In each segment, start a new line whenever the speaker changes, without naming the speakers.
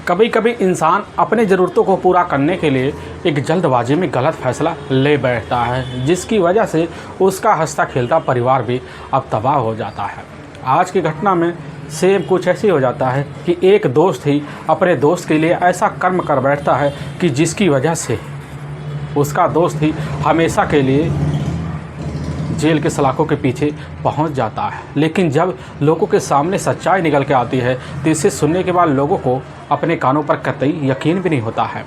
कभी कभी इंसान अपने ज़रूरतों को पूरा करने के लिए एक जल्दबाजी में गलत फैसला ले बैठता है, जिसकी वजह से उसका हंसता खेलता परिवार भी अब तबाह हो जाता है। आज की घटना में सेम कुछ ऐसे हो जाता है कि एक दोस्त ही अपने दोस्त के लिए ऐसा कर्म कर बैठता है कि जिसकी वजह से उसका दोस्त ही हमेशा के लिए जेल के सलाखों के पीछे पहुंच जाता है। लेकिन जब लोगों के सामने सच्चाई निकल के आती है तो इसे सुनने के बाद लोगों को अपने कानों पर कतई यकीन भी नहीं होता है।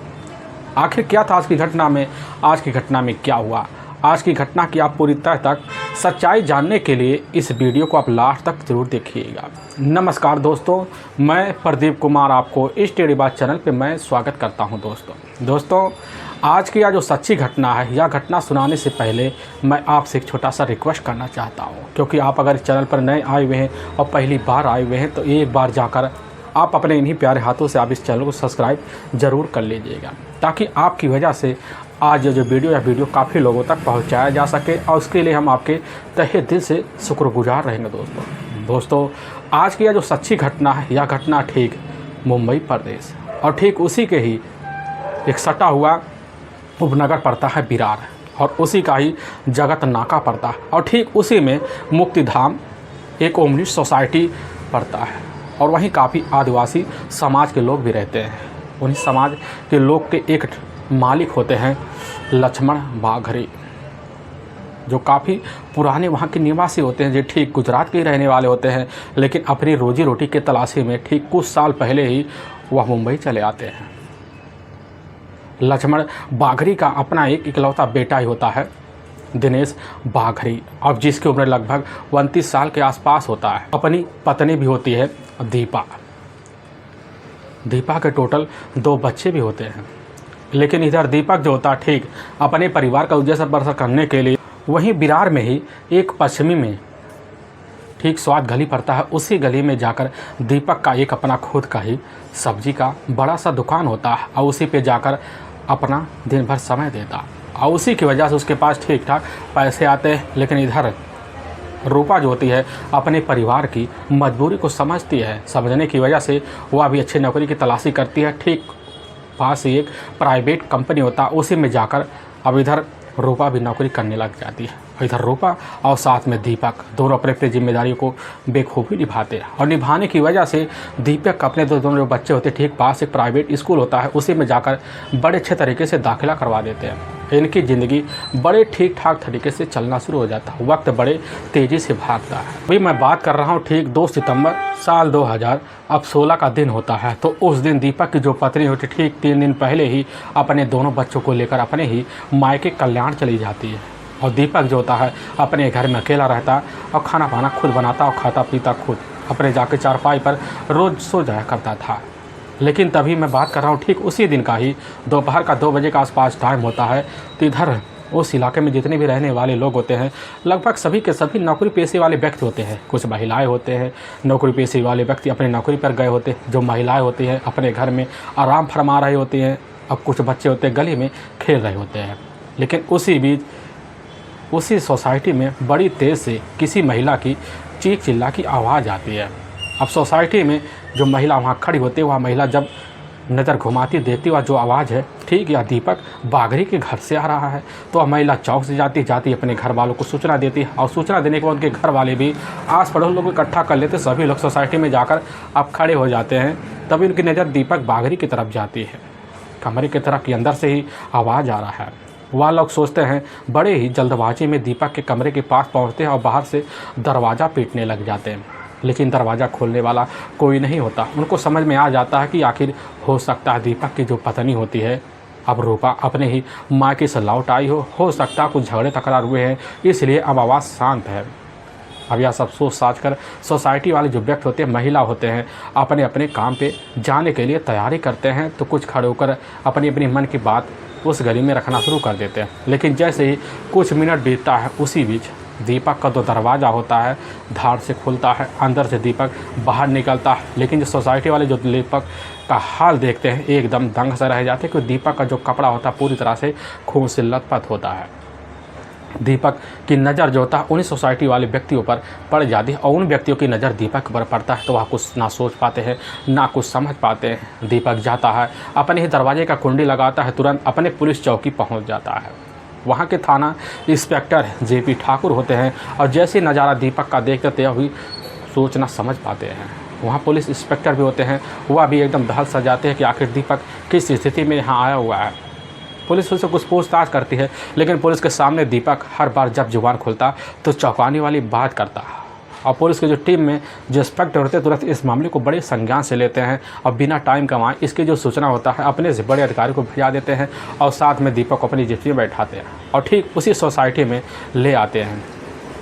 आखिर क्या था आज की घटना में, आज की घटना में क्या हुआ, आज की घटना की आप पूरी तरह तक सच्चाई जानने के लिए इस वीडियो को आप लास्ट तक जरूर देखिएगा। नमस्कार दोस्तों, मैं प्रदीप कुमार आपको इस टेढ़ी बात चैनल पे मैं स्वागत करता हूं। दोस्तों आज की यह जो सच्ची घटना है, यह घटना सुनाने से पहले मैं आपसे एक छोटा सा रिक्वेस्ट करना चाहता हूं, क्योंकि आप अगर इस चैनल पर नए आए हुए हैं और पहली बार आए हुए हैं तो एक बार जाकर आप अपने इन्हीं प्यारे हाथों से आप इस चैनल को सब्सक्राइब ज़रूर कर लीजिएगा, ताकि आपकी वजह से आज जो वीडियो काफ़ी लोगों तक पहुंचाया जा सके, और उसके लिए हम आपके तहे दिल से शुक्रगुजार रहेंगे। दोस्तों आज की यह जो सच्ची घटना है, यह घटना ठीक मुंबई प्रदेश और ठीक उसी के ही एक सटा हुआ उपनगर पड़ता है विरार, और उसी का ही जगत नाका पड़ता है, और ठीक उसी में मुक्तिधाम एक ओमनी सोसाइटी पड़ता है, और वहीं काफ़ी आदिवासी समाज के लोग भी रहते हैं। उन्हीं समाज के लोग के एक मालिक होते हैं लक्ष्मण बाघरी, जो काफ़ी पुराने वहाँ के निवासी होते हैं, जो ठीक गुजरात के ही रहने वाले होते हैं, लेकिन अपनी रोजी रोटी के तलाशी में ठीक कुछ साल पहले ही वह मुंबई चले आते हैं। लक्ष्मण बाघरी का अपना एक इकलौता बेटा ही होता है दिनेश बाघरी, अब जिसकी उम्र लगभग 29 साल के आसपास होता है। अपनी पत्नी भी होती है दीपा के टोटल 2 बच्चे भी होते हैं। लेकिन इधर दीपक जो होता है ठीक अपने परिवार का उद्देश्य बसर करने के लिए वहीं विरार में ही एक पश्चिमी में ठीक स्वाद गली पड़ता है, उसी गली में जाकर दीपक का एक अपना खुद का ही सब्जी का बड़ा सा दुकान होता है, और उसी पे जाकर अपना दिन भर समय देता, और उसी की वजह से उसके पास ठीक ठाक पैसे आते हैं। लेकिन इधर रूपा जो होती है अपने परिवार की मजबूरी को समझती है, समझने की वजह से वह भी अच्छी नौकरी की तलाशी करती है। ठीक पास ही एक प्राइवेट कंपनी होता है, उसी में जाकर अब इधर रूपा भी नौकरी करने लग जाती है। इधर रूपा और साथ में दीपक दोनों अपने अपनी जिम्मेदारियों को बेखूबी निभाते हैं, और निभाने की वजह से दीपक अपने दोनों जो बच्चे होते हैं ठीक पास एक प्राइवेट स्कूल होता है, उसी में जाकर बड़े अच्छे तरीके से दाखिला करवा देते हैं। इनकी ज़िंदगी बड़े ठीक ठाक तरीके से चलना शुरू हो जाता है, वक्त बड़े तेज़ी से भागता है। अभी मैं बात कर रहा हूँ ठीक 2 सितंबर साल 2016 का दिन होता है। तो उस दिन दीपक की जो पत्नी होती ठीक 3 दिन पहले ही अपने दोनों बच्चों को लेकर अपने ही मायके कल्याण चली जाती है, और दीपक जो होता है अपने घर में अकेला रहता और खाना पाना खुद बनाता और खाता पीता खुद, अपने जाके चारपाई पर रोज़ सो जाया करता था। लेकिन तभी मैं बात कर रहा हूँ ठीक उसी दिन का ही दोपहर का 2 बजे के आसपास टाइम होता है। तो इधर उस इलाके में जितने भी रहने वाले लोग होते हैं लगभग सभी के सभी नौकरी पेशे वाले व्यक्ति होते हैं। कुछ महिलाएं होते हैं, नौकरी पेशे वाले व्यक्ति अपने नौकरी पर गए होते हैं, जो महिलाएं होती हैं अपने घर में आराम फरमा रही होती हैं, अब कुछ बच्चे होते हैं गली में खेल रहे होते हैं। लेकिन उसी बीच उसी सोसाइटी में बड़ी तेज़ से किसी महिला की चीख चिल्ला की आवाज़ आती है। अब सोसाइटी में जो महिला वहाँ खड़ी होती है, वह महिला जब नज़र घुमाती देखती वह जो आवाज़ है ठीक यह दीपक बाघरी के घर से आ रहा है। तो वह महिला चौक से जाती अपने घर वालों को सूचना देती है, और सूचना देने के बाद उनके घर वाले भी आस पड़ोस लोग इकट्ठा कर लेते, सभी लोग सोसाइटी में जाकर अब खड़े हो जाते हैं। तभी उनकी नज़र दीपक बाघरी की तरफ जाती है। कमरे की तरफ के अंदर से ही आवाज़ आ रहा है। वह लोग सोचते हैं, बड़े ही जल्दबाजी में दीपक के कमरे के पास पहुंचते हैं और बाहर से दरवाज़ा पीटने लग जाते हैं। लेकिन दरवाज़ा खोलने वाला कोई नहीं होता। उनको समझ में आ जाता है कि आखिर हो सकता है दीपक की जो पत्नी होती है अब रूपा अपने ही मायके से लौट आई हो सकता है कुछ झगड़े तकरार हुए हैं, इसलिए अब आवाज़ शांत है। अब यह सब सोच साच कर सोसाइटी वाले जो व्यक्ति होते हैं, महिला होते हैं, अपने अपने काम पे जाने के लिए तैयारी करते हैं। तो कुछ खड़े होकर अपनी अपनी मन की बात उस गली में रखना शुरू कर देते हैं। लेकिन जैसे ही कुछ मिनट बीतता है, उसी बीच दीपक का जो दरवाज़ा होता है धार से खुलता है, अंदर से दीपक बाहर निकलता है। लेकिन जो सोसाइटी वाले जो दीपक का हाल देखते हैं एकदम दंग से रह जाते हैं, क्योंकि दीपक का जो कपड़ा होता है पूरी तरह से खून से लथपथ होता है। दीपक की नज़र जो होता है उन्हीं सोसाइटी वाले व्यक्तियों पर पड़ जाती है और उन व्यक्तियों की नज़र दीपक पर पड़ता है तो वह कुछ ना सोच पाते हैं ना कुछ समझ पाते हैं। दीपक जाता है, अपने ही दरवाजे का कुंडी लगाता है, तुरंत अपने पुलिस चौकी पहुंच जाता है। वहां के थाना इंस्पेक्टर जेपी ठाकुर होते हैं और जैसे नज़ारा दीपक का देखते तभी सोच ना समझ पाते हैं। वहाँ पुलिस इंस्पेक्टर भी होते हैं, वह भी एकदम दहल सा जाते हैं कि आखिर दीपक किस स्थिति में यहाँ आया हुआ है। पुलिस उससे कुछ पूछताछ करती है, लेकिन पुलिस के सामने दीपक हर बार जब जुबान खोलता तो चौंकाने वाली बात करता। और पुलिस की जो टीम में जो इंस्पेक्टर होते हैं तुरंत इस मामले को बड़े संज्ञान से लेते हैं और बिना टाइम गंवाए इसकी जो सूचना होता है अपने से बड़े अधिकारी को भेजा देते हैं और साथ में दीपक को अपनी जिप्सी में बैठाते हैं और ठीक उसी सोसाइटी में ले आते हैं।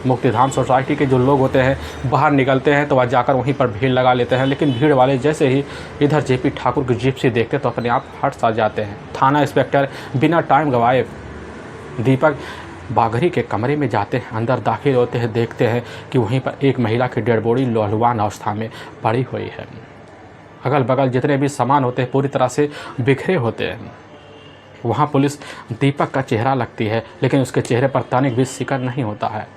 मुक्तिधाम सोसाइटी के जो लोग होते हैं बाहर निकलते हैं तो वह जाकर वहीं पर भीड़ लगा लेते हैं, लेकिन भीड़ वाले जैसे ही इधर जेपी ठाकुर की जिप्सी देखते तो अपने आप हट सा जाते हैं। थाना इंस्पेक्टर बिना टाइम गंवाए दीपक बागरी के कमरे में जाते हैं, अंदर दाखिल होते हैं, देखते हैं कि वहीं पर एक महिला की डेड बॉडी लहलुहान अवस्था में पड़ी हुई है। अगल बगल जितने भी सामान होते हैं पूरी तरह से बिखरे होते हैं। वहाँ पुलिस दीपक का चेहरा लगती है, लेकिन उसके चेहरे पर तनिक भी शिकन नहीं होता है।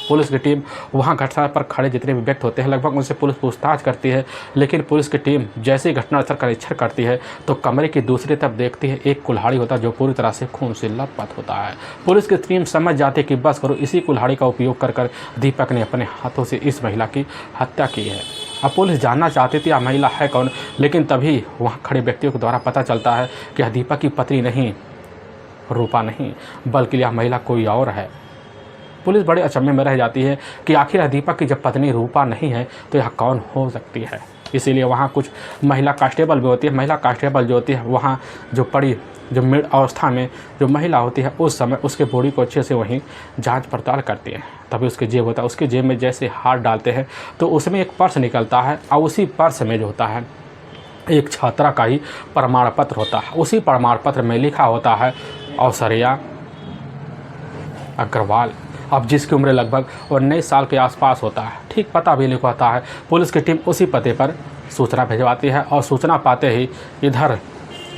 पुलिस की टीम वहां घटनास्थल पर खड़े जितने भी व्यक्ति होते हैं लगभग उनसे पुलिस पूछताछ करती है, लेकिन पुलिस की टीम जैसे ही घटनास्थल का निरीक्षण करती है तो कमरे की दूसरी तरफ देखती है एक कुल्हाड़ी होता है जो पूरी तरह से खून से लथपथ होता है। पुलिस की टीम समझ जाती है कि बस करो, इसी कुल्हाड़ी का उपयोग कर दीपक ने अपने हाथों से इस महिला की हत्या की है। अब पुलिस जानना चाहती थी यह महिला है कौन, लेकिन तभी वहाँ खड़े व्यक्तियों के द्वारा पता चलता है कि यह दीपक की पत्नी नहीं, रूपा नहीं, बल्कि यह महिला कोई और है। पुलिस बड़े अचंभे में रह जाती है कि आखिर दीपक की जब पत्नी रूपा नहीं है तो यह कौन हो सकती है। इसीलिए वहाँ कुछ महिला कांस्टेबल भी होती है। महिला कांस्टेबल जो होती है वहाँ जो पड़ी जो मृत अवस्था में जो महिला होती है उस समय उसके बॉडी को अच्छे से वहीं जांच पड़ताल करती है। तभी उसके जेब होता है, उसके जेब में जैसे हाथ डालते हैं तो उसमें एक पर्स निकलता है और उसी पर्स में जो होता है एक छात्रा का ही प्रमाण पत्र होता है। उसी प्रमाण पत्र में लिखा होता है औसरिया अग्रवाल, अब जिसकी उम्र लगभग 19 साल के आसपास होता है। ठीक पता भी लिखा होता है। पुलिस की टीम उसी पते पर सूचना भिजवाती है और सूचना पाते ही इधर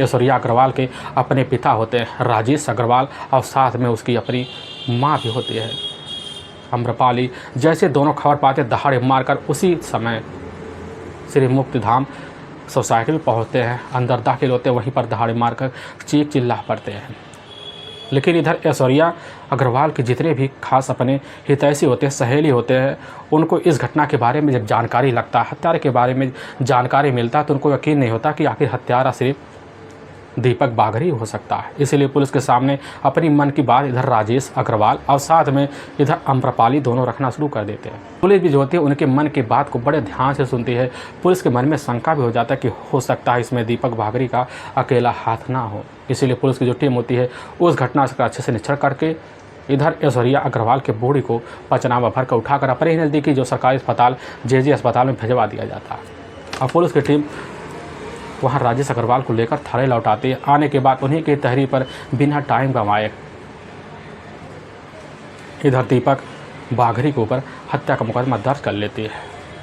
ऐश्वर्या अग्रवाल के अपने पिता होते हैं राजेश अग्रवाल और साथ में उसकी अपनी माँ भी होती है अम्रपाली। जैसे दोनों खबर पाते दहाड़े मारकर उसी समय श्री मुक्तिधाम सोसाइटी में पहुँचते हैं, अंदर दाखिल होते हैं, वहीं पर दहाड़े मारकर चीख चिल्ला पड़ते हैं। लेकिन इधर ऐश्वर्या अग्रवाल के जितने भी खास अपने हितैषी होते हैं, सहेली होते हैं, उनको इस घटना के बारे में जब जानकारी लगता है, हत्यारे के बारे में जानकारी मिलता है तो उनको यकीन नहीं होता कि आखिर हत्यारा सिर्फ दीपक बागरी हो सकता है। इसीलिए पुलिस के सामने अपनी मन की बात इधर राजेश अग्रवाल और साथ में इधर अम्रपाली दोनों रखना शुरू कर देते हैं। पुलिस भी जो होती है उनके मन की बात को बड़े ध्यान से सुनती है। पुलिस के मन में शंका भी हो जाता है कि हो सकता है इसमें दीपक बागरी का अकेला हाथ ना हो। इसीलिए पुलिस की जो टीम होती है उस घटना का अच्छे से निरीक्षण करके इधर ऐश्वर्या अग्रवाल के बॉडी को पचनावा भर कर उठाकर अपने ही नज़दीकी जो सरकारी अस्पताल जे अस्पताल में भिजवा दिया जाता है। और पुलिस की टीम वहाँ राजेश अग्रवाल को लेकर थाने लौट आती है। आने के बाद उन्हीं की तहरीर पर बिना टाइम गंवाए इधर दीपक बागरी के ऊपर हत्या का मुकदमा दर्ज कर लेती है।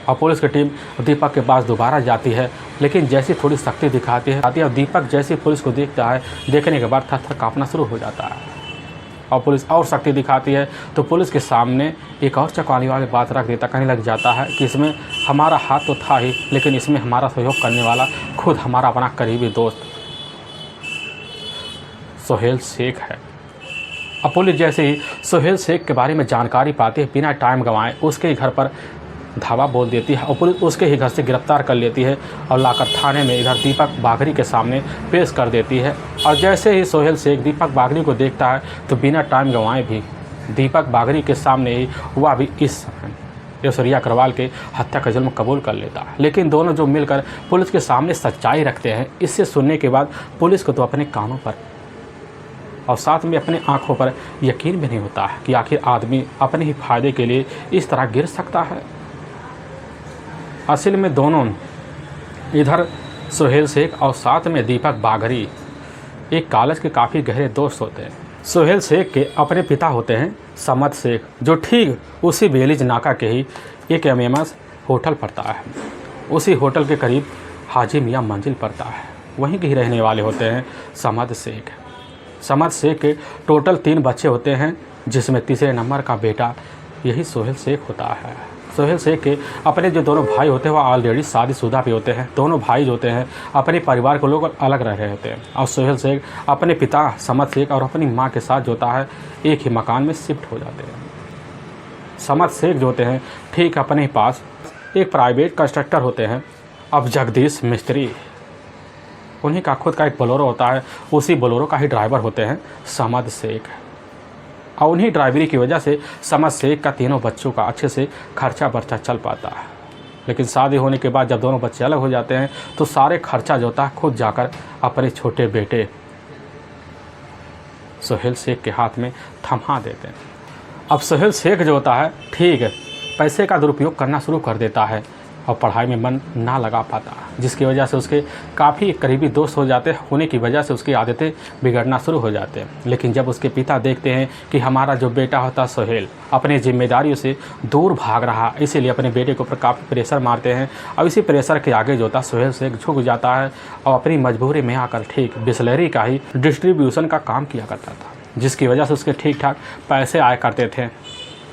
और पुलिस की टीम दीपक के पास दोबारा जाती है, लेकिन जैसी थोड़ी सख्ती दिखाती है और दीपक जैसे पुलिस को देखता है, देखने के बाद थर थर काँपना शुरू हो जाता है। और पुलिस और सख्ती दिखाती है तो पुलिस के सामने एक और चौंकाने वाली बात रख देता, कहने लग जाता है कि इसमें हमारा हाथ तो था ही, लेकिन इसमें हमारा सहयोग करने वाला खुद हमारा अपना करीबी दोस्त सोहेल शेख है। अब पुलिस जैसे ही सोहेल शेख के बारे में जानकारी पाती है, बिना टाइम गंवाए उसके घर पर धावा बोल देती है और पुलिस उसके ही घर से गिरफ्तार कर लेती है और लाकर थाने में इधर दीपक बागरी के सामने पेश कर देती है। और जैसे ही सोहेल शेख दीपक बागरी को देखता है तो बिना टाइम गंवाए भी दीपक बागरी के सामने ही वह भी इस ऐश्वर्या अग्रवाल के हत्या का जुर्म कबूल कर लेता है। लेकिन दोनों जो मिलकर पुलिस के सामने सच्चाई रखते हैं, इससे सुनने के बाद पुलिस को तो अपने कानों पर और साथ में अपने आँखों पर यकीन भी नहीं होता है कि आखिर आदमी अपने ही फायदे के लिए इस तरह गिर सकता है। असल में दोनों इधर सोहेल शेख और साथ में दीपक बागरी एक कॉलेज के काफ़ी गहरे दोस्त होते हैं। सोहेल शेख के अपने पिता होते हैं समद शेख, जो ठीक उसी बेलीज नाका के ही एक MMS होटल पड़ता है। उसी होटल के करीब हाजी मियाँ मंजिल पड़ता है, वहीं के ही रहने वाले होते हैं समद शेख। समद शेख के टोटल 3 बच्चे होते हैं, जिसमें तीसरे नंबर का बेटा यही सोहेल शेख होता है। सोहेल शेख के अपने जो दोनों भाई होते हैं वो ऑलरेडी शादीशुदा भी होते हैं। दोनों भाई जो होते हैं अपने परिवार को लोग अलग रह रहे होते हैं और सोहेल शेख अपने पिता समद शेख और अपनी माँ के साथ जो होता है एक ही मकान में शिफ्ट हो जाते हैं। समद शेख जो होते हैं ठीक अपने ही पास एक प्राइवेट कंस्ट्रक्टर होते हैं, अब जगदीश मिस्त्री। उन्हीं का खुद का एक बोलेरो होता है, उसी बोलेरो का ही ड्राइवर होते हैं समद शेख। और उन्हीं ड्राइवरी की वजह से समद शेख का तीनों बच्चों का अच्छे से खर्चा बर्चा चल पाता है। लेकिन शादी होने के बाद जब दोनों बच्चे अलग हो जाते हैं तो सारे खर्चा जो होता है खुद जाकर अपने छोटे बेटे सोहेल शेख के हाथ में थमा देते हैं। अब सोहेल शेख जो होता है ठीक पैसे का दुरुपयोग करना शुरू कर देता है और पढ़ाई में मन ना लगा पाता, जिसकी वजह से उसके काफ़ी करीबी दोस्त हो जाते होने की वजह से उसकी आदतें बिगड़ना शुरू हो जाते हैं। लेकिन जब उसके पिता देखते हैं कि हमारा जो बेटा होता सोहेल अपनी जिम्मेदारियों से दूर भाग रहा, इसीलिए अपने बेटे के ऊपर काफ़ी प्रेशर मारते हैं। और इसी प्रेशर के आगे जो होता सोहेल शेख झुक जाता है और अपनी मजबूरी में आकर ठीक बिस्लरी का ही डिस्ट्रीब्यूशन का काम किया करता था, जिसकी वजह से उसके ठीक ठाक पैसे आया करते थे।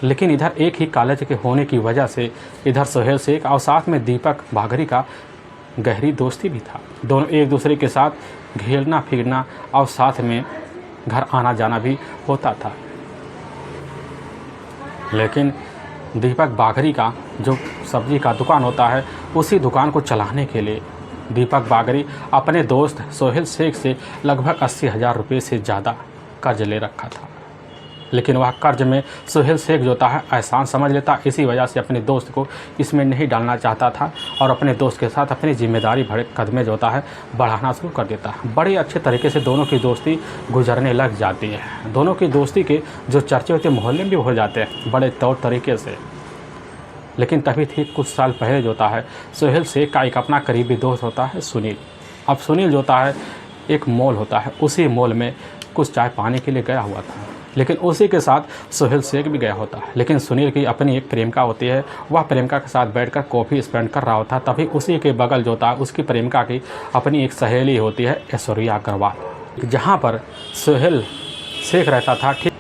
लेकिन इधर एक ही कॉलेज के होने की वजह से इधर सोहेल शेख और साथ में दीपक बागरी का गहरी दोस्ती भी था। दोनों एक दूसरे के साथ घेरना फिरना और साथ में घर आना जाना भी होता था। लेकिन दीपक बागरी का जो सब्जी का दुकान होता है उसी दुकान को चलाने के लिए दीपक बागरी अपने दोस्त सोहेल शेख से लगभग 80,000 रुपये से ज़्यादा कर्ज ले रखा था। लेकिन वह कर्ज में सोहेल शेख जो होता है एहसान समझ लेता, इसी वजह से अपने दोस्त को इसमें नहीं डालना चाहता था और अपने दोस्त के साथ अपनी जिम्मेदारी भरे कदमें जो होता है बढ़ाना शुरू कर देता है। बड़े अच्छे तरीके से दोनों की दोस्ती गुजरने लग जाती है। दोनों की दोस्ती के जो चर्चे होते हैं मोहल्ले में भी हो जाते हैं बड़े तौर तरीके से। लेकिन तभी ठीक कुछ साल पहले जो होता है सोहेल शेख का एक अपना करीबी दोस्त होता है सुनील। अब सुनील जो होता है एक मॉल होता है, उसी मॉल में कुछ चाय पाने के लिए गया हुआ था। लेकिन उसी के साथ सोहेल शेख भी गया होता है। लेकिन सुनील की अपनी एक प्रेमिका होती है, वह प्रेमिका के साथ बैठकर कॉफ़ी स्पेंड कर रहा होता। तभी उसी के बगल जो होता है उसकी प्रेमिका की अपनी एक सहेली होती है ऐश्वर्या अग्रवाल। जहाँ पर सोहेल शेख रहता था ठीक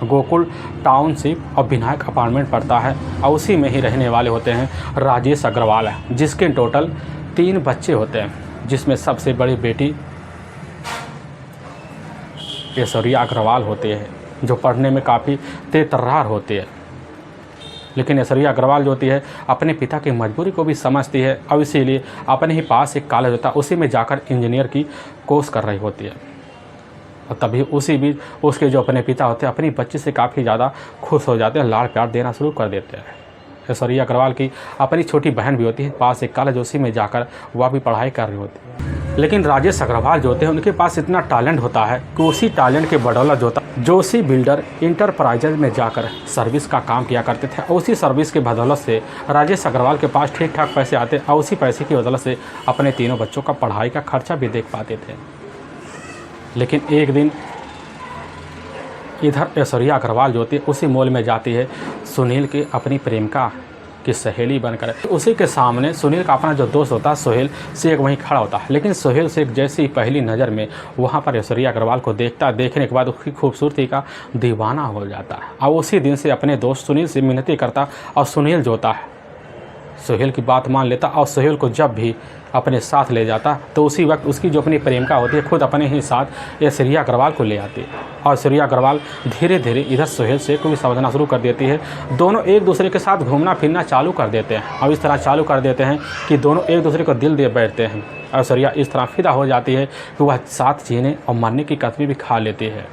गोकुल टाउनशिप और विनायक अपार्टमेंट पड़ता है और उसी में ही रहने वाले होते हैं राजेश अग्रवाल, जिसके टोटल 3 बच्चे होते हैं, जिसमें सबसे बड़ी बेटी ऐश्वर्या अग्रवाल होती है जो पढ़ने में काफ़ी तेज-तर्रार होती है। लेकिन ऐश्वर्या अग्रवाल जो होती है अपने पिता की मजबूरी को भी समझती है और इसीलिए अपने ही पास एक कॉलेज होता है उसी में जाकर इंजीनियर की कोर्स कर रही होती है। और तभी उसी बीच उसके जो अपने पिता होते हैं अपनी बच्ची से काफ़ी ज़्यादा खुश हो जाते हैं, लाड़ प्यार देना शुरू कर देते हैं। ऐश्वर्या अग्रवाल की अपनी छोटी बहन भी होती है, पास एक कॉलेज उसी में जाकर वह भी पढ़ाई कर रही होती है। लेकिन राजेश अग्रवाल जो होते हैं उनके पास इतना टैलेंट होता है कि उसी टैलेंट के बदौलत जो होता है जोशी बिल्डर इंटरप्राइजेज में जाकर सर्विस का काम किया करते थे। उसी सर्विस के बदौलत से राजेश अग्रवाल के पास ठीक ठाक पैसे आते और उसी पैसे की बदौलत से अपने तीनों बच्चों का पढ़ाई का खर्चा भी देख पाते थे। लेकिन एक दिन इधर ऐश्वर्या अग्रवाल जो होती है उसी मॉल में जाती है सुनील की अपनी प्रेमिका की सहेली बनकर। उसी के सामने सुनील का अपना जो दोस्त होता है सोहेल शेख वहीं खड़ा होता है। लेकिन सोहेल शेख जैसे ही पहली नज़र में वहाँ पर ऐश्वर्या अग्रवाल को देखता, देखने के बाद उसकी खूबसूरती का दीवाना हो जाता है और उसी दिन से अपने दोस्त सुनील से मिन्नती करता और सुनील जो होता है सोहेल की बात मान लेता और सोहेल को जब भी अपने साथ ले जाता तो उसी वक्त उसकी जो अपनी प्रेमिका होती है खुद अपने ही साथ ऐश्वर्या अग्रवाल को ले आती है। और ऐश्वर्या अग्रवाल धीरे धीरे इधर सोहेल शेख को भी समझना शुरू कर देती है। दोनों एक दूसरे के साथ घूमना फिरना चालू कर देते हैं और इस तरह चालू कर देते हैं कि दोनों एक दूसरे को दिल दे बैठते हैं। ऐश्वर्या इस तरह फिदा हो जाती है कि वह साथ जीने और मरने की कसमें भी खा लेती है।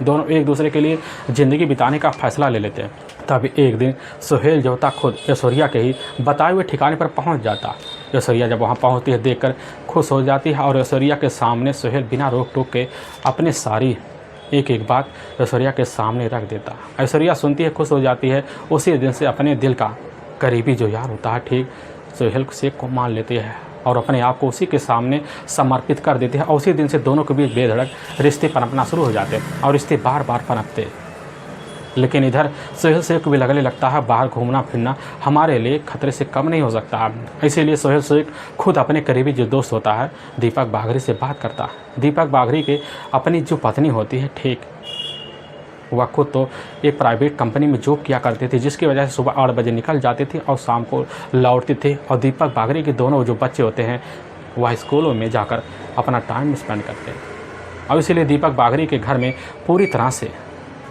दोनों एक दूसरे के लिए ज़िंदगी बिताने का फैसला ले लेते हैं। तभी एक दिन सोहेल जो होता खुद ऐश्वर्या के ही बताए हुए ठिकाने पर पहुंच जाता। ऐश्वर्या जब वहां पहुंचती है देखकर खुश हो जाती है और ऐश्वर्या के सामने सोहेल बिना रोक टोक के अपने सारी एक एक बात ऐश्वर्या के सामने रख देता। ऐश्वर्या सुनती है, खुश हो जाती है। उसी दिन से अपने दिल का करीबी जो यार होता है ठीक सोहेल शेख को मान लेती है और अपने आप को उसी के सामने समर्पित कर देते हैं। और उसी दिन से दोनों के बीच बेधड़क रिश्ते पनपना शुरू हो जाते हैं और रिश्ते बार बार पनपते। लेकिन इधर सोहेल शेख को भी लगने लगता है बाहर घूमना फिरना हमारे लिए खतरे से कम नहीं हो सकता। इसीलिए सोहेल शेख खुद अपने करीबी जो दोस्त होता है दीपक बागरी से बात करता है। दीपक बागरी के अपनी जो पत्नी होती है ठीक वह खुद तो एक प्राइवेट कंपनी में जॉब किया करती थी, जिसकी वजह से सुबह 8 बजे निकल जाते थे और शाम को लौटते थे। और दीपक बागरी के दोनों जो बच्चे होते हैं वह स्कूलों में जाकर अपना टाइम स्पेंड करते हैं। और इसीलिए दीपक बागरी के घर में पूरी तरह से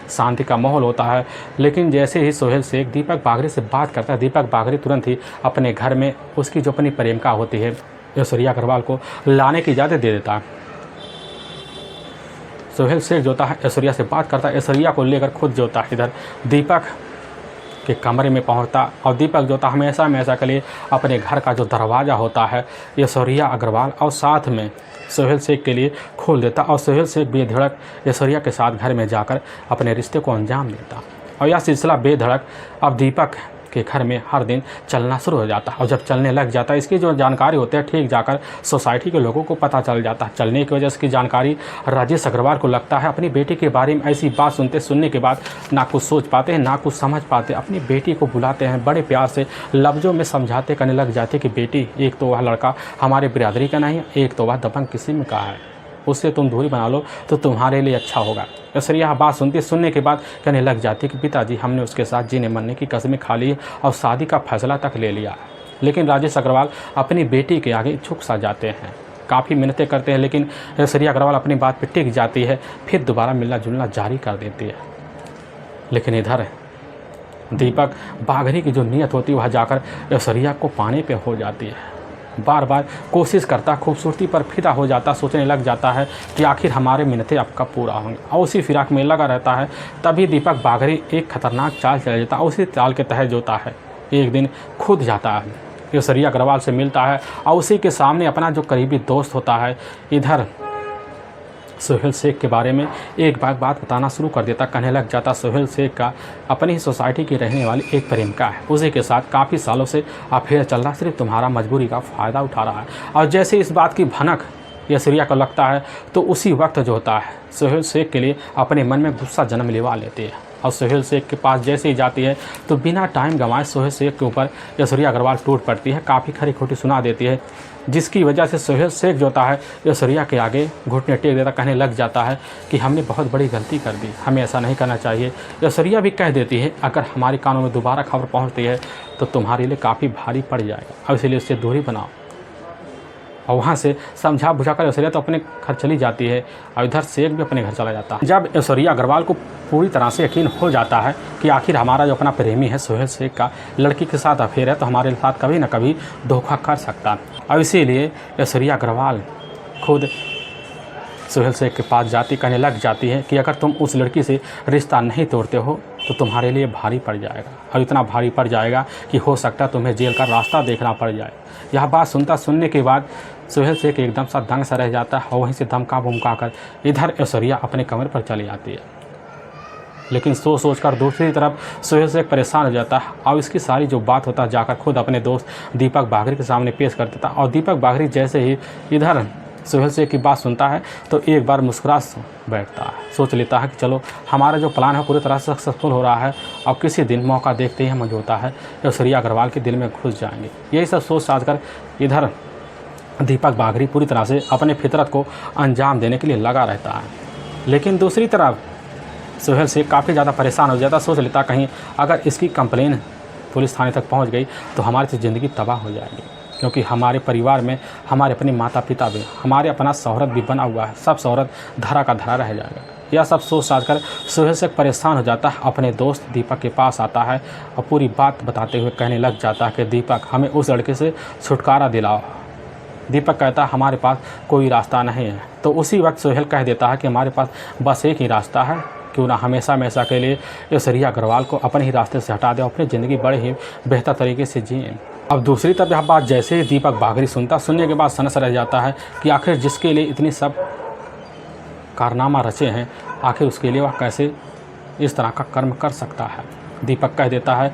शांति का माहौल होता है। लेकिन जैसे ही सोहेल शेख दीपक बागरी से बात करता है, दीपक बागरी तुरंत ही अपने घर में उसकी जो अपनी प्रेमिका होती है ऐश्वर्या अग्रवाल को लाने की इजाज़त दे देता है। सोहेल शेख जो होता है ऐश्वर्या से बात करता है, ऐश्वर्या को लेकर खुद जो होता है इधर दीपक के कमरे में पहुंचता। और दीपक जो होता हमेशा हमेशा के लिए अपने घर का जो दरवाज़ा होता है ऐश्वर्या अग्रवाल और साथ में सोहेल शेख के लिए खोल देता। और सोहेल शेख बेधड़क ऐश्वर्या के साथ घर में जाकर अपने रिश्ते को अंजाम देता। और यह सिलसिला बेधड़क अब दीपक के घर में हर दिन चलना शुरू हो जाता है। और जब चलने लग जाता है, इसकी जो जानकारी होती है ठीक जाकर सोसाइटी के लोगों को पता चल जाता है। चलने की वजह से इसकी जानकारी राजेश अग्रवाल को लगता है। अपनी बेटी के बारे में ऐसी बात सुनने के बाद ना कुछ सोच पाते हैं ना कुछ समझ पाते। अपनी बेटी को बुलाते हैं, बड़े प्यार से लफ्ज़ों में समझाते करने लग जाते कि बेटी, एक तो वह लड़का हमारे बिरादरी का नहीं है, एक तो वह दबंग किस्म का है, उससे तुम दूरी बना लो तो तुम्हारे लिए अच्छा होगा। ऐश्वर्या यह बात सुनने के बाद कहने लग जाती कि पिताजी, हमने उसके साथ जीने मरने की कसमें खा ली और शादी का फैसला तक ले लिया। लेकिन राजेश अग्रवाल अपनी बेटी के आगे झुक सा जाते हैं, काफ़ी मिन्नतें करते हैं, लेकिन ऐश्वर्या अग्रवाल अपनी बात पर टिक जाती है, फिर दोबारा मिलना जुलना जारी कर देती है। लेकिन इधर दीपक बागरी की जो नीयत होती है वह जाकर ऐश्वर्या को पाने पर हो जाती है। बार बार कोशिश करता, खूबसूरती पर फिदा हो जाता, सोचने लग जाता है कि आखिर हमारे मिन्नतें अब कब पूरा होंगे। और उसी फिराक में लगा रहता है। तभी दीपक बागरी एक खतरनाक चाल चला जाता है। उसी चाल के तहत जो होता है एक दिन खुद जाता है, ऐश्वर्या अग्रवाल से मिलता है और उसी के सामने अपना जो करीबी दोस्त होता है इधर सोहेल शेख के बारे में एक बात बताना शुरू कर देता। कहने लग जाता सोहेल शेख का अपनी ही सोसाइटी की रहने वाली एक प्रेमिका है, उसी के साथ काफ़ी सालों से अफेयर चल रहा, सिर्फ तुम्हारा मजबूरी का फ़ायदा उठा रहा है। और जैसे इस बात की भनक ऐश्वर्या को लगता है तो उसी वक्त जो होता है सोहेल शेख के लिए अपने मन में गुस्सा जन्म लेवा लेती है। और सोहेल शेख के पास जैसे ही जाती है तो बिना टाइम गंवाए सोहेल शेख के ऊपर ऐश्वर्या अग्रवाल टूट पड़ती है, काफ़ी खरी खोटी सुना देती है, जिसकी वजह से सोहेल शेख जो होता है ऐश्वर्या के आगे घुटने टेक देता, कहने लग जाता है कि हमने बहुत बड़ी गलती कर दी, हमें ऐसा नहीं करना चाहिए। ऐश्वर्या भी कह देती है अगर हमारे कानों में दोबारा खबर पहुंचती है तो तुम्हारे लिए काफ़ी भारी पड़ जाएगा, अब इसलिए उससे दूरी बनाओ। और वहाँ से समझा बुझाकर ऐश्वर्या तो अपने घर चली जाती है और इधर शेख भी अपने घर चला जाता है। जब ऐश्वर्या अग्रवाल को पूरी तरह से यकीन हो जाता है कि आखिर हमारा जो अपना प्रेमी है सोहेल शेख का लड़की के साथ अफेयर है तो हमारे साथ कभी ना कभी धोखा कर सकता है। और इसीलिए ऐश्वर्या अग्रवाल खुद सोहेल शेख के पास जाती, कहने लग जाती है कि अगर तुम उस लड़की से रिश्ता नहीं तोड़ते हो तो तुम्हारे लिए भारी पड़ जाएगा, और इतना भारी पड़ जाएगा कि हो सकता है तुम्हें जेल का रास्ता देखना पड़ जाए। यह बात सुनने के बाद सोहेल शेख एकदम सा दंग सा रह जाता है और वहीं से धमका भुमका कर इधर ऐश्वर्या अपने कमरे पर चली जाती है। लेकिन सोच कर दूसरी तरफ सोहेल शेख परेशान हो जाता है और इसकी सारी जो बात होता है जाकर खुद अपने दोस्त दीपक बागरी के सामने पेश कर देता। और दीपक बागरी जैसे ही इधर सोहेल शेख की बात सुनता है तो एक बार मुस्कुरा बैठता है, सोच लेता है कि चलो हमारा जो प्लान है पूरी तरह से सक्सेसफुल हो रहा है, और किसी दिन मौका देखते ही हम जो होता है ऐश्वर्या अग्रवाल के दिल में घुस जाएंगे। यही सब सोच साझ कर इधर दीपक बागरी पूरी तरह से अपने फितरत को अंजाम देने के लिए लगा रहता है। लेकिन दूसरी तरफ सोहेल शेख काफ़ी ज़्यादा परेशान हो जाता, सोच लेता कहीं अगर इसकी कंप्लेन पुलिस थाने तक पहुंच गई तो हमारी तो ज़िंदगी तबाह हो जाएगी, क्योंकि हमारे परिवार में हमारे अपने माता पिता भी, हमारे अपना शौहरत भी बना हुआ है, सब शौहरत धरा का धरा रह जाएगा। यह सब सोच साझ कर सोहेल शेख परेशान हो जाता है, अपने दोस्त दीपक के पास आता है और पूरी बात बताते हुए कहने लग जाता है कि दीपक हमें उस लड़के से छुटकारा दिलाओ। दीपक कहता है हमारे पास कोई रास्ता नहीं है। तो उसी वक्त सोहेल कह देता है कि हमारे पास बस एक ही रास्ता है, क्यों ना हमेशा के लिए ऐश्वर्या अग्रवाल को अपने ही रास्ते से हटा दे, अपनी ज़िंदगी बड़े ही बेहतर तरीके से जिए। अब दूसरी तरफ यह बात जैसे ही दीपक बागरी सुनने के बाद सनस रह जाता है कि आखिर जिसके लिए इतनी सब कारनामा रचे हैं, आखिर उसके लिए वह कैसे इस तरह का कर्म कर सकता है। दीपक कह देता है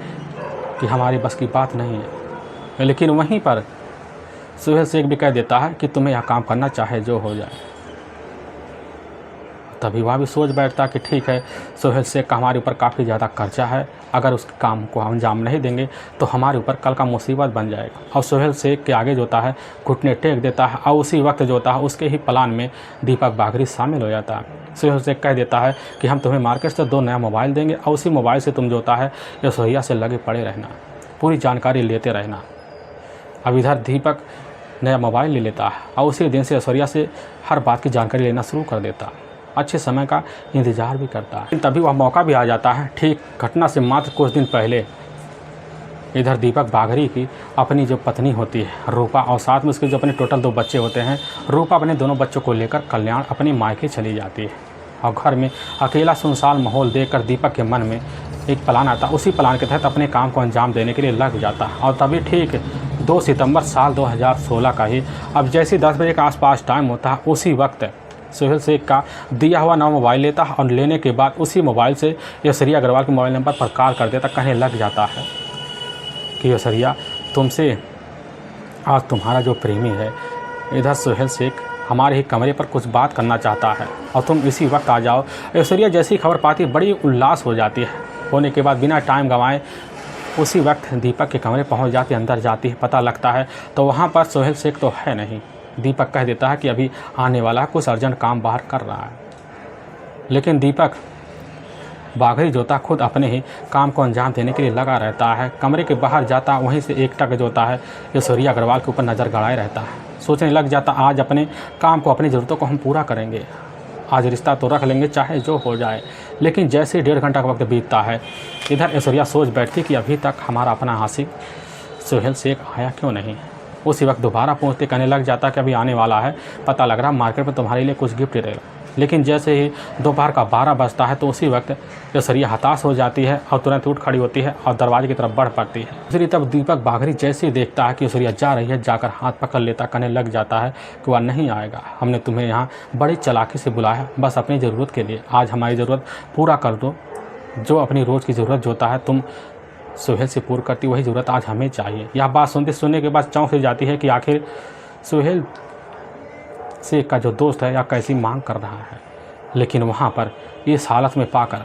कि हमारी बस की बात नहीं है। लेकिन वहीं पर सोहेल शेख भी कह देता है कि तुम्हें यह काम करना चाहे जो हो जाए। तभी वह भी सोच बैठता कि ठीक है, सोहेल शेख का हमारे ऊपर काफ़ी ज़्यादा कर्जा है, अगर उस काम को हम अंजाम नहीं देंगे तो हमारे ऊपर कल का मुसीबत बन जाएगा। और सोहेल शेख के आगे जो होता है घुटने टेक देता है, और उसी वक्त जो होता है उसके ही प्लान में दीपक बाघरी शामिल हो जाता है। सोहेल शेख कह देता है कि हम तुम्हें मार्केट से 2 नया मोबाइल देंगे, और उसी मोबाइल से तुम जो होता है ऐश्वर्या से लगे पड़े रहना, पूरी जानकारी लेते रहना। अब इधर दीपक नया मोबाइल ले लेता है और उसी दिन से ऐश्वर्या से हर बात की जानकारी लेना शुरू कर देता है, अच्छे समय का इंतज़ार भी करता है। तभी वह मौका भी आ जाता है। ठीक घटना से मात्र कुछ दिन पहले इधर दीपक बाघरी की अपनी जो पत्नी होती है रूपा, और साथ में उसके जो अपने टोटल 2 बच्चे होते हैं, रूपा अपने दोनों बच्चों को लेकर कल्याण अपनी मायके चली जाती है। और घर में अकेला सुनसान माहौल देखकर दीपक के मन में एक प्लान आता, उसी प्लान के तहत अपने काम को अंजाम देने के लिए लग जाता। और तभी ठीक 2 सितंबर साल 2016 का ही अब जैसे 10 बजे के आसपास टाइम होता है, उसी वक्त सोहेल शेख का दिया हुआ नया मोबाइल लेता है, और लेने के बाद उसी मोबाइल से ऐश्वर्या अग्रवाल के मोबाइल नंबर पर कॉल कर देता, कहने लग जाता है कि ऐश्वर्या तुमसे आज तुम्हारा जो प्रेमी है इधर सोहेल शेख हमारे ही कमरे पर कुछ बात करना चाहता है, और तुम इसी वक्त आ जाओ। ऐश्वर्या जैसी खबर पाती बड़ी उल्लास हो जाती है। होने के बाद बिना टाइम गंवाए उसी वक्त दीपक के कमरे पहुंच जाती, अंदर जाती है। पता लगता है तो वहां पर सोहेल शेख तो है नहीं। दीपक कह देता है कि अभी आने वाला है, कुछ अर्जेंट काम बाहर कर रहा है। लेकिन दीपक बाघरी जोता खुद अपने ही काम को अंजाम देने के लिए लगा रहता है। कमरे के बाहर जाता, वहीं से एकटक जो होता है ऐश्वर्या अग्रवाल के ऊपर नज़र गड़ाए रहता है। सोचने लग जाता, आज अपने काम को, अपनी ज़रूरतों को हम पूरा करेंगे, आज रिश्ता तो रख लेंगे चाहे जो हो जाए। लेकिन जैसे 1.5 घंटा का वक्त बीतता है, इधर ऐश्वर्या सोच बैठती कि अभी तक हमारा अपना आशिक सोहेल शेख आया क्यों नहीं। उसी वक्त दोबारा पहुंचते कहने लग जाता कि अभी आने वाला है, पता लग रहा मार्केट में तुम्हारे लिए कुछ गिफ्ट रहेगा। लेकिन जैसे ही दोपहर का 12 बजता है तो उसी वक्त ऐश्वर्या हताश हो जाती है और तुरंत उठ खड़ी होती है और दरवाजे की तरफ बढ़ पड़ती है। दूसरी तरफ दीपक बाघरी जैसे ही देखता है कि ऐश्वर्या जा रही है, जाकर हाथ पकड़ लेता, कहने लग जाता है कि वह नहीं आएगा, हमने तुम्हें यहाँ बड़ी चालाकी से बुलाया, बस अपनी ज़रूरत के लिए। आज हमारी ज़रूरत पूरा कर दो, जो अपनी रोज़ की ज़रूरत जो होता है तुम सोहेल से पूर्ण करती, वही ज़रूरत आज हमें चाहिए। यह बात सुनने के बाद चौंक से जाती है कि आखिर सोहेल शेख का जो दोस्त है या कैसी मांग कर रहा है। लेकिन वहाँ पर इस हालत में पाकर,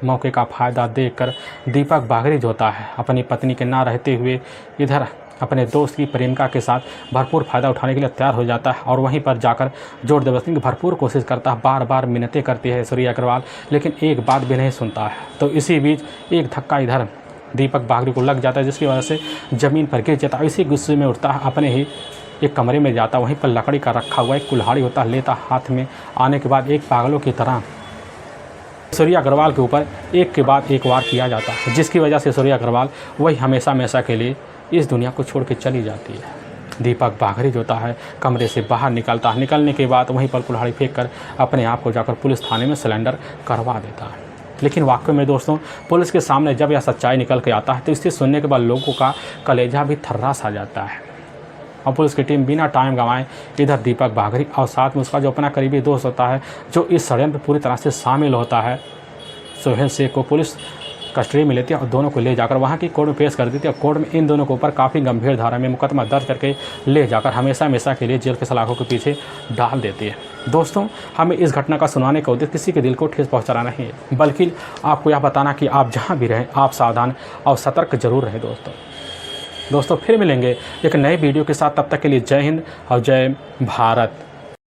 मौके का फ़ायदा देखकर दीपक बाघरी जो होता है अपनी पत्नी के ना रहते हुए इधर अपने दोस्त की प्रेमिका के साथ भरपूर फ़ायदा उठाने के लिए तैयार हो जाता है, और वहीं पर जाकर जोर जबरदस्ती की भरपूर कोशिश करता है। बार बार मिन्नतें करती है ऐश्वर्या अग्रवाल, लेकिन एक बात भी नहीं सुनता है। तो इसी बीच एक धक्का इधर दीपक बाघरी को लग जाता है, जिसकी वजह से ज़मीन पर गिर जाता है। इसी गुस्से में उठता है, अपने ही एक कमरे में जाता, वहीं पर लकड़ी का रखा हुआ एक कुल्हाड़ी होता, लेता हाथ में, आने के बाद एक पागलों की तरह ऐश्वर्या अग्रवाल के ऊपर एक के बाद एक वार किया जाता है, जिसकी वजह से ऐश्वर्या अग्रवाल वही हमेशा हमेशा के लिए इस दुनिया को छोड़ के चली जाती है। दीपक बाघरी जो होता है कमरे से बाहर निकलता है, निकलने के बाद वहीं पर कुल्हाड़ी फेंक कर अपने आप को जाकर पुलिस थाने में सरेंडर करवा देता है। लेकिन वाकई में दोस्तों, पुलिस के सामने जब यह सच्चाई निकल के आता है तो इसे सुनने के बाद लोगों का कलेजा भी थर्रास आ जाता है, और पुलिस की टीम बिना टाइम गंवाए इधर दीपक बाघरी और साथ में उसका जो अपना करीबी दोस्त होता है, जो इस षड्यंत्र में पूरी तरह से शामिल होता है, सोहेल शेख को पुलिस कस्टडी में लेती है और दोनों को ले जाकर वहाँ की कोर्ट में पेश कर देती है। और कोर्ट में इन दोनों के ऊपर काफ़ी गंभीर धारा में मुकदमा दर्ज करके ले जाकर हमेशा हमेशा के लिए जेल के सलाखों के पीछे डाल देती है। दोस्तों, हमें इस घटना का सुनाने का उद्देश्य किसी के दिल को ठेस पहुँचाना नहीं है, बल्कि आपको यह बताना कि आप जहाँ भी रहें आप सावधान और सतर्क जरूर रहें। दोस्तों फिर मिलेंगे एक नए वीडियो के साथ, तब तक के लिए जय हिंद और जय भारत।